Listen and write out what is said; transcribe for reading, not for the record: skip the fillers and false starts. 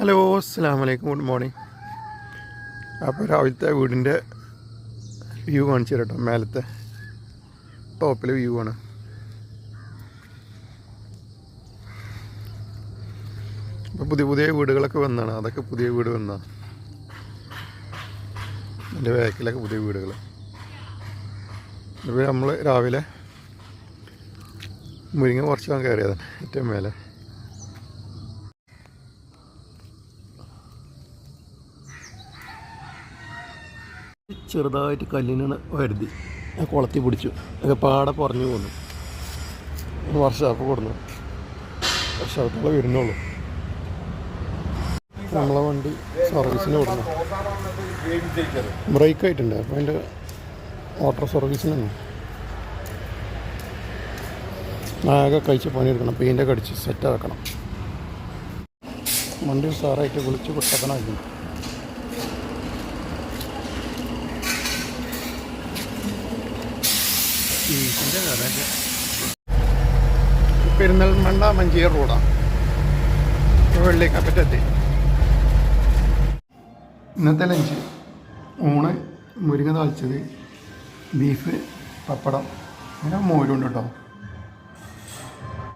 Hello അസ്സലാമു അലൈക്കും, good morning. അപ്പോൾ രാവിലത്തെ വീടിൻ്റെ വ്യൂ കാണിച്ചു തരാം കേട്ടോ. മേലത്തെ ടോപ്പിലെ വ്യൂ ആണ്. അപ്പോൾ പുതിയ പുതിയ വീടുകളൊക്കെ വന്നതാണ്. അതൊക്കെ പുതിയ വീട് വന്നതാണ്. എൻ്റെ ബാക്കിലൊക്കെ പുതിയ വീടുകൾ. ഇപ്പോൾ നമ്മൾ രാവിലെ മുരിങ്ങ കുറച്ച് കയറിയതാണ് ഏറ്റവും മേലെ. ചെറുതായിട്ട് കല്ലിനാണ് വരുതി കുളത്തി പിടിച്ചു. അത് പാടെ പറഞ്ഞു പോന്നു. വർഷാപ്പ് കൊടുന്നു. വർഷാപ്പുള്ള വരുന്നുള്ളൂ. നമ്മളെ വണ്ടി സർവീസിന് കൊടുന്നു. ബ്രേക്ക് ആയിട്ടുണ്ട്. അപ്പോൾ അതിൻ്റെ വാട്ടർ സർവീസിനാണ് ആകെ കഴിച്ച് പണിയെടുക്കണം. പെയിൻ്റൊക്കെ അടിച്ച് സെറ്റാക്കണം. വണ്ടി സാറായിട്ട് വിളിച്ച് കുട്ടപ്പനായിരുന്നു. പെരിന്തൽമണ്ണ മഞ്ചേരി റോഡാണ്. വെള്ളിക്കപ്പറ്റെത്തി. ഇന്നത്തെ ലഞ്ച് ഊണ്, മുരിങ്ങ താളിച്ചത്, ബീഫ്, പപ്പടം, അങ്ങനെ മോരുണ്ട് കേട്ടോ.